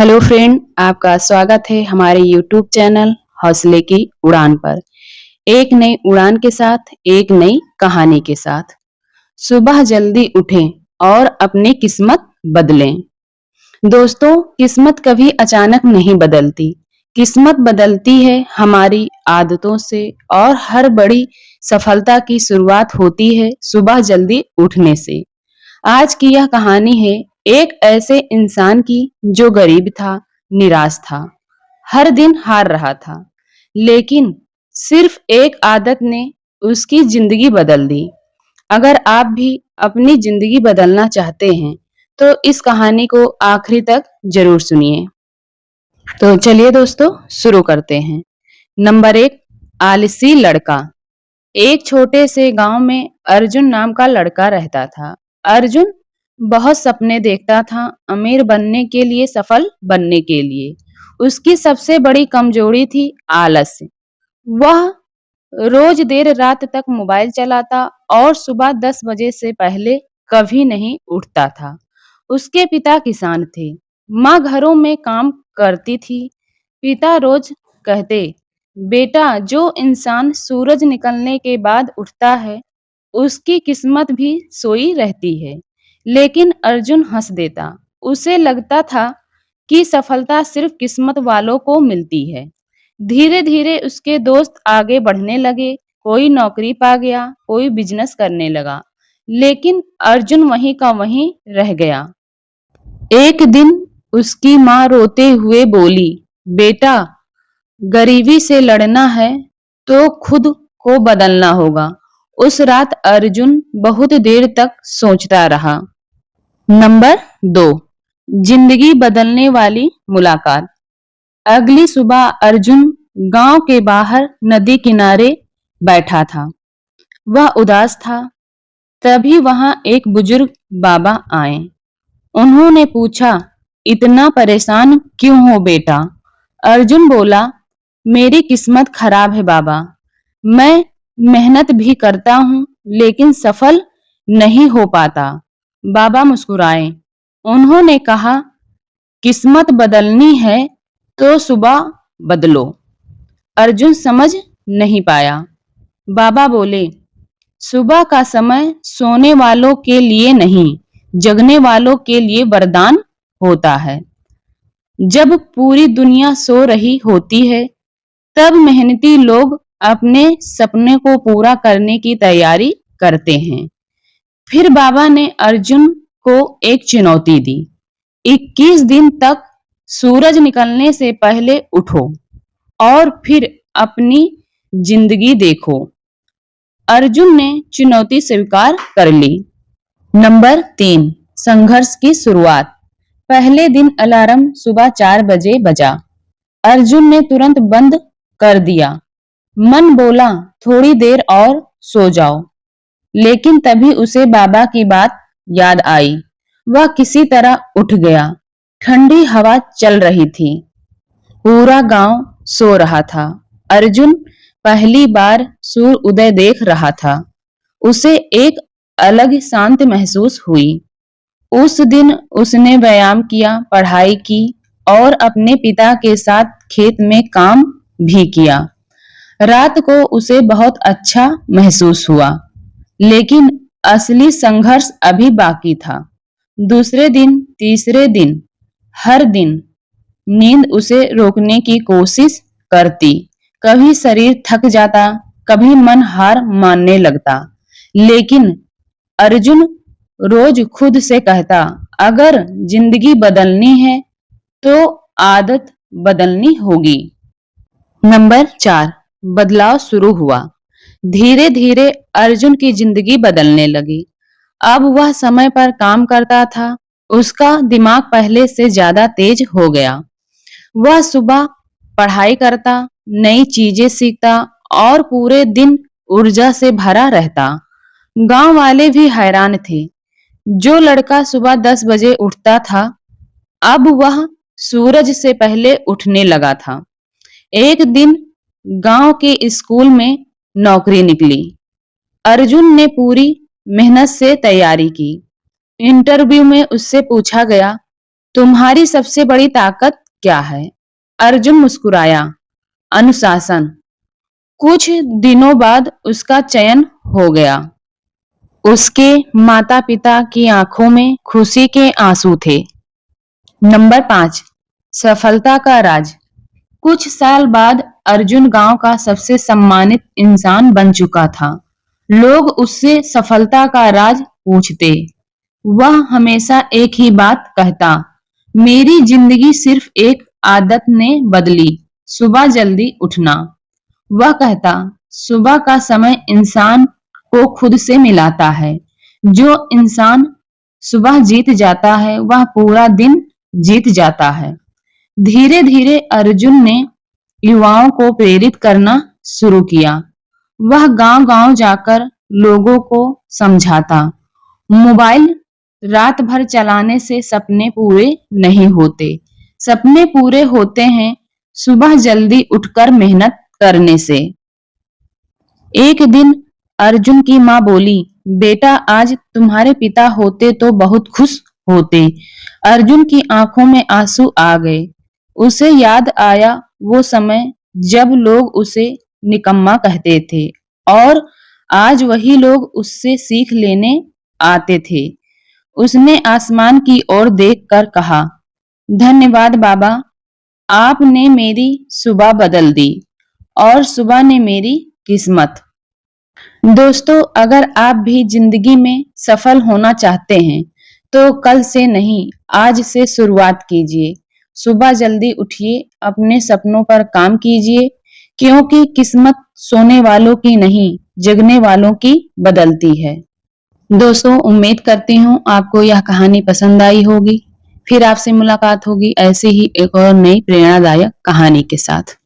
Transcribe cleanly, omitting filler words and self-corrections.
Hello friend, आपका स्वागत है हमारे यूट्यूब चैनल हौसले की उड़ान पर। एक नई उड़ान के साथ, एक नई कहानी के साथ। सुबह जल्दी उठें और अपनी किस्मत बदलें। दोस्तों, किस्मत कभी अचानक नहीं बदलती। किस्मत बदलती है हमारी आदतों से, और हर बड़ी सफलता की शुरुआत होती है सुबह जल्दी उठने से। आज की यह कहानी है एक ऐसे इंसान की जो गरीब था, निराश था, हर दिन हार रहा था, लेकिन सिर्फ एक आदत ने उसकी जिंदगी बदल दी। अगर आप भी अपनी जिंदगी बदलना चाहते हैं तो इस कहानी को आखिरी तक जरूर सुनिए। तो चलिए दोस्तों, शुरू करते हैं। नंबर 1, आलसी लड़का। एक छोटे से गांव में अर्जुन नाम का लड़का रहता था। अर्जुन बहुत सपने देखता था, अमीर बनने के लिए, सफल बनने के लिए। उसकी सबसे बड़ी कमजोरी थी आलस। वह रोज देर रात तक मोबाइल चलाता और सुबह 10 बजे से पहले कभी नहीं उठता था। उसके पिता किसान थे, माँ घरों में काम करती थी। पिता रोज कहते, बेटा, जो इंसान सूरज निकलने के बाद उठता है उसकी किस्मत भी सोई रहती है। लेकिन अर्जुन हंस देता। उसे लगता था कि सफलता सिर्फ किस्मत वालों को मिलती है। धीरे धीरे उसके दोस्त आगे बढ़ने लगे। कोई नौकरी पा गया, कोई बिजनेस करने लगा, लेकिन अर्जुन वहीं का वहीं रह गया। एक दिन उसकी माँ रोते हुए बोली, बेटा, गरीबी से लड़ना है तो खुद को बदलना होगा। उस रात अर्जुन बहुत देर तक सोचता रहा। नंबर 2, जिंदगी बदलने वाली मुलाकात। अगली सुबह अर्जुन गांव के बाहर नदी किनारे बैठा था। वह उदास था। तभी वहां एक बुजुर्ग बाबा आए। उन्होंने पूछा, इतना परेशान क्यों हो बेटा? अर्जुन बोला, मेरी किस्मत खराब है बाबा। मैं मेहनत भी करता हूँ लेकिन सफल नहीं हो पाता। बाबा मुस्कुराए। उन्होंने कहा, किस्मत बदलनी है तो सुबह बदलो। अर्जुन समझ नहीं पाया। बाबा बोले, सुबह का समय सोने वालों के लिए नहीं, जगने वालों के लिए वरदान होता है। जब पूरी दुनिया सो रही होती है तब मेहनती लोग अपने सपने को पूरा करने की तैयारी करते हैं। फिर बाबा ने अर्जुन को एक चुनौती दी। 21 दिन तक सूरज निकलने से पहले उठो और फिर अपनी जिंदगी देखो। अर्जुन ने चुनौती स्वीकार कर ली। नंबर 3, संघर्ष की शुरुआत। पहले दिन अलार्म सुबह 4 बजे बजा। अर्जुन ने तुरंत बंद कर दिया। मन बोला, थोड़ी देर और सो जाओ। लेकिन तभी उसे बाबा की बात याद आई। वह किसी तरह उठ गया। ठंडी हवा चल रही थी। पूरा गांव सो रहा था। अर्जुन पहली बार सूर्य उदय देख रहा था। उसे एक अलग शांति महसूस हुई। उस दिन उसने व्यायाम किया, पढ़ाई की और अपने पिता के साथ खेत में काम भी किया। रात को उसे बहुत अच्छा महसूस हुआ, लेकिन असली संघर्ष अभी बाकी था। दूसरे दिन, तीसरे दिन, हर दिन नींद उसे रोकने की कोशिश करती। कभी शरीर थक जाता, कभी मन हार मानने लगता, लेकिन अर्जुन रोज खुद से कहता, अगर जिंदगी बदलनी है तो आदत बदलनी होगी। नंबर 4, बदलाव शुरू हुआ। धीरे धीरे अर्जुन की जिंदगी बदलने लगी। अब वह समय पर काम करता था। उसका दिमाग पहले से ज्यादा तेज हो गया। वह सुबह पढ़ाई करता, नई चीजें सीखता और पूरे दिन ऊर्जा से भरा रहता। गांव वाले भी हैरान थे। जो लड़का सुबह 10 बजे उठता था, अब वह सूरज से पहले उठने लगा था। एक दिन गांव के स्कूल में नौकरी निकली। अर्जुन ने पूरी मेहनत से तैयारी की। इंटरव्यू में उससे पूछा गया, तुम्हारी सबसे बड़ी ताकत क्या है? अर्जुन मुस्कुराया। अनुशासन। कुछ दिनों बाद उसका चयन हो गया। उसके माता-पिता की आंखों में खुशी के आंसू थे। नंबर 5, सफलता का राज। कुछ साल बाद अर्जुन गांव का सबसे सम्मानित इंसान बन चुका था। लोग उससे सफलता का राज पूछते। वह हमेशा एक ही बात कहता, मेरी जिंदगी सिर्फ एक आदत ने बदली, सुबह जल्दी उठना। वह कहता, सुबह का समय इंसान को खुद से मिलाता है। जो इंसान सुबह जीत जाता है, वह पूरा दिन जीत जाता है। धीरे धीरे अर्जुन ने युवाओं को प्रेरित करना शुरू किया। वह गांव-गांव जाकर लोगों को समझाता, मोबाइल रात भर चलाने से सपने पूरे नहीं होते। सपने पूरे होते हैं सुबह जल्दी उठकर मेहनत करने से। एक दिन अर्जुन की माँ बोली, बेटा आज तुम्हारे पिता होते तो बहुत खुश होते। अर्जुन की आंखों में आंसू आ गए। उसे याद आया वो समय जब लोग उसे निकम्मा कहते थे और आज वही लोग उससे सीख लेने आते थे। उसने आसमान की ओर देखकर कहा, धन्यवाद बाबा, आपने मेरी सुबह बदल दी और सुबह ने मेरी किस्मत। दोस्तों, अगर आप भी जिंदगी में सफल होना चाहते हैं, तो कल से नहीं, आज से शुरुआत कीजिए। सुबह जल्दी उठिए, अपने सपनों पर काम कीजिए, क्योंकि किस्मत सोने वालों की नहीं, जगने वालों की बदलती है। दोस्तों, उम्मीद करती हूँ आपको यह कहानी पसंद आई होगी। फिर आपसे मुलाकात होगी ऐसे ही एक और नई प्रेरणादायक कहानी के साथ।